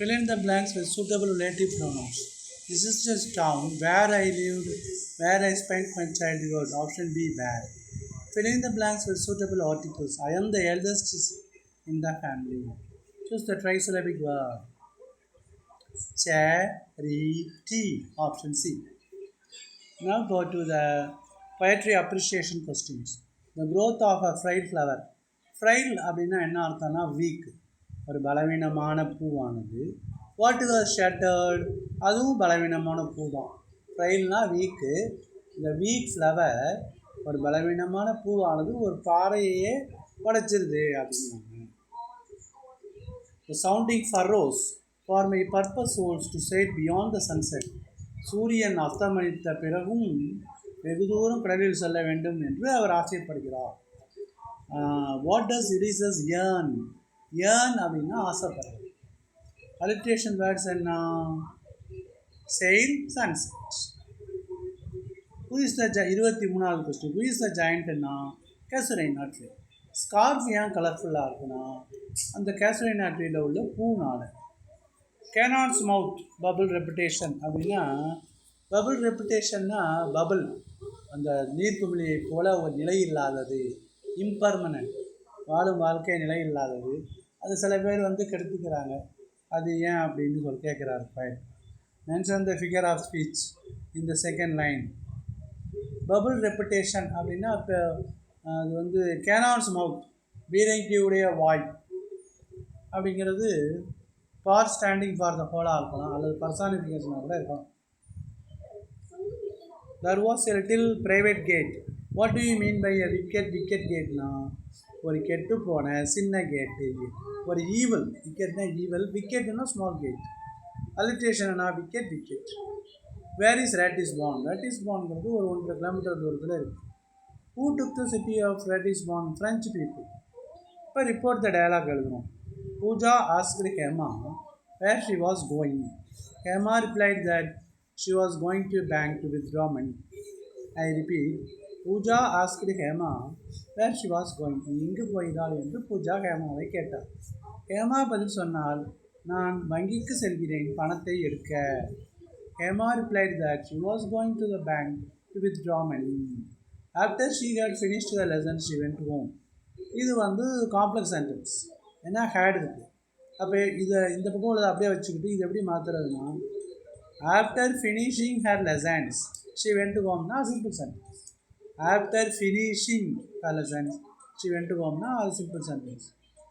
Fill in the blanks with suitable relative pronouns. This is the town where I lived, where I spent my childhood. Option B, where. Fill in the blanks with suitable articles. I am the eldest in the family. Choose the trisyllabic word. Charity. Option C. Now go to the poetry appreciation questions. The growth of a frail flower. Frail அப்படின்னா என்ன அர்த்தம்னா week, ஒரு பலவீனமான பூவானது. What is ஷட்டர்ட், அதுவும் பலவீனமான பூ தான். ஃப்ரைல்னா week, இந்த வீக் ஃப்ளவர் ஒரு பலவீனமான பூவானது ஒரு பாறையே உடைச்சிருது அப்படிங்கிறாங்க. The sounding furrows for my purpose holds to sail beyond the sunset. சூரியன் அஸ்தமனித்த பிறகும் வெகு தூரம் கடலில் செல்ல வேண்டும் என்று அவர் ஆசைப்படுகிறார். What does Ulysses yearn? yearn அப்படின்னா ஆசைப்படுறது. alliteration வேர்ட்ஸ் என்ன? sail, sunset. who is the 23வது கொஸ்டின். who is the giantனா கேசுரைன் ஆற்று. ஸ்கார்ஃப் ஏன் கலர்ஃபுல்லாக இருக்குன்னா அந்த கேசுரைன் ஆற்றில் உள்ள பூனால. கேனான்ஸ் மவுத் பபுள் ரெப்புடேஷன் அப்படின்னா, பபுள் ரெப்புடேஷன்னா பபுள் அந்த நீர்க்குமிழியை போல ஒரு நிலை இல்லாதது, இம்பர்மனன்ட், வாழும் வாழ்க்கை நிலை இல்லாதது. அது சில பேர் வந்து கெடுத்துக்கிறாங்க. அது ஏன் அப்படின்னு கேட்குறாரு point. Mention the figure of speech இந்த செகண்ட் லைன். பபுள் ரெப்புடேஷன் அப்படின்னா இப்போ அது வந்து கேனான்ஸ் மவுத், பீரங்கியுடைய வாய் அப்படிங்கிறது ஃபார் ஸ்டாண்டிங் ஃபார் த ஹோலாக இருக்கலாம், அல்லது பர்சானிஃபிகேஷனாக கூட இருக்கலாம். There was a little private gate. What do you mean by a wicket? wicket கேட்னா ஒரு கெட்டு போன சின்ன கேட்டு, ஒரு ஈவல். விக்கெட்னா ஈவல், விக்கெட்னா ஸ்மால் கேட். அலிட்டேஷன்னா wicket wicket. Where is Ratisbon? ராட்டிஸ்பான்ங்கிறது ஒரு 1.5 கிலோமீட்டர் தூரத்தில் இருக்குது. Who took the city of Ratisbon? French people. இப்போ ரிப்போர்ட் த டயலாக் எழுதணும். Pooja asked Hema where she was going. Hema replied that she was going to a bank to withdraw money. I repeat, Pooja asked Hema where she was going. எங்கு போகிறாள் என்று பூஜா ஹேமாவை கேட்டார். ஹேமா பதில் சொன்னால், நான் வங்கிக்கு செல்கிறேன் பணத்தை எடுக்க. Hema replied that she was going to the bank to withdraw money. After she had finished the lesson, she went home. இது வந்து காம்ப்ளெக்ஸ் சென்டென்ஸ், ஏன்னா ஹேட் இருக்குது. அப்போ இதை இந்த பக்கம் உள்ளதை அப்படியே வச்சுக்கிட்டு இது எப்படி மாற்றுறதுன்னா, after finishing her lessons she went ஹோம்னா simple sentence. After finishing her lessons she went ஹோம்னா அது simple sentence.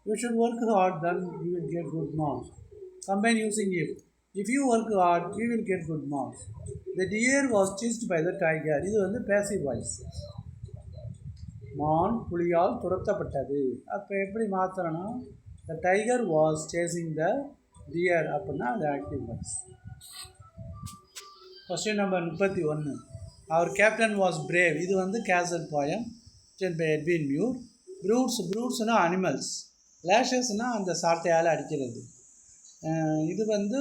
You should work hard, then you will get good marks. Combine using if. If you work hard, you will get good marks. The deer was chased by the tiger. இது வந்து passive voice. மான் புலியால் துரத்தப்பட்டது. அப்போ எப்படி மாற்றணும்னா, the tiger was chasing the deer அப்படின்னா அது active voice. Question number 31. Our captain was brave. இது வந்து castle poem written by Edwin Muir. ப்ரூட்ஸ்னா அனிமல்ஸ், லேஷஸ்னால் அந்த சாட்டையால் அடிக்கிறது. இது வந்து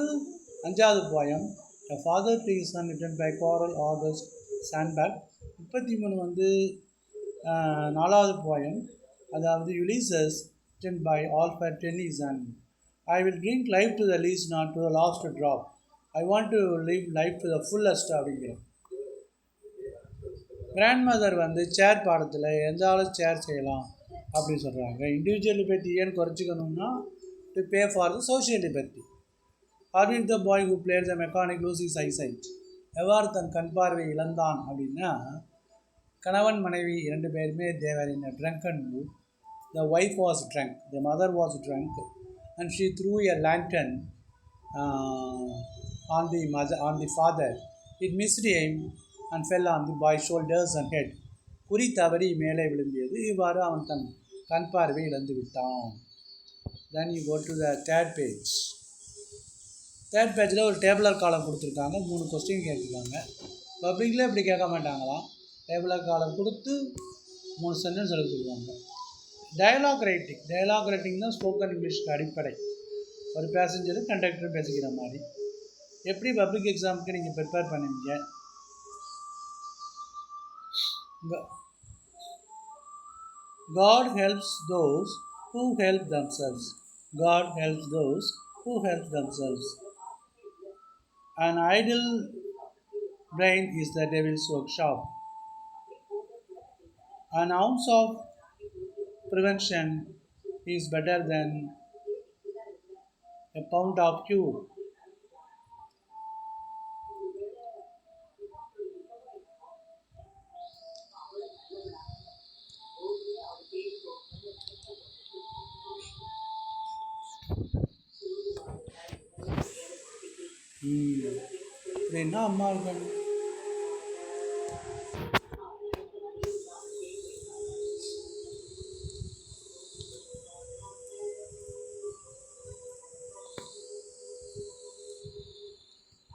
5வது poem A Father to His Son written by Coral August Sandberg. 33 வந்து 4வது போயம், அதாவது Ulysses written by Alfred Tennyson. I will drink life to the least, not to the last drop. I want to live life to the fullest அப்படிங்கிறோம். Grandmother வந்து சேர் பாடத்தில் எந்தாலும் சேர் செய்யலாம் அப்படின்னு சொல்கிறாங்க. Individual liberty ஏன்னு குறைச்சிக்கணும்னா to pay for the social liberty. How did the boy who played the mechanic lose his eyesight? எவ்வாறு தன் கண் பார்வை இழந்தான் அப்படின்னா, கணவன் மனைவி 2 பேருமே they were in a drunken mood. The wife was drunk, the mother was drunk, and she threw a lantern on the father. It missed him and fell on the boy's shoulders and head. குறி தவறி மேலே விழுந்தியது. இவ்வாறு அவன் தன் கண் பார்வை இழந்து விட்டான். Then you go to the third page. Third பேஜில் ஒரு டேபிளர் காலம் கொடுத்துருக்காங்க. 3 கொஸ்டின் கேட்டிருக்காங்க. பப்ளிக்கில் இப்படி கேட்க மாட்டாங்களாம். டேபிளர் காலம் கொடுத்து 3 சென்டென்ஸ் எழுத சொல்லுவாங்க. டயலாக் ரைட்டிங் தான் ஸ்போக்கன் இங்கிலீஷ்க்கு அடிப்படை. ஒரு பேசஞ்சரு கண்டக்டரும் பேசிக்கிற மாதிரி. எப்படி பப்ளிக் எக்ஸாமுக்கு நீங்கள் ப்ரிப்பேர் பண்ணுவீங்க? God helps those who help themselves. God helps those who help themselves. An idle brain is the devil's workshop. An ounce of prevention is better than a pound of cure. இது என்ன அம்மா இருக்காங்க.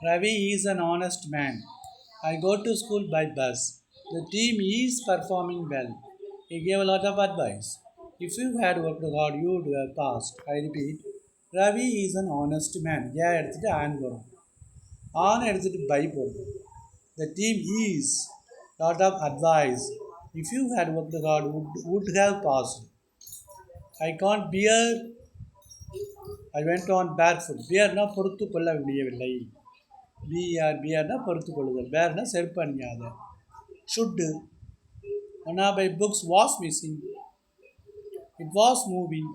Ravi is an honest man. I go to school by bus. The team is performing well. He gave a lot of advice. If you had worked hard, you would have passed. I repeat, Ravi is an honest man. Yeah, எடுத்துட்டு on போடும். On எடுத்துட்டு by போடும். The team is lot of advice. If you had worked hard, would have passed. I can't bear. I went on barefoot. Bearனா பொறுத்து கொள்ள முடியவில்லை. பிஆர்னா பொறுத்து கொள்ளுதல். வேறுனா செருப்பு அணியாத. Should one of my books was missing. It was moving.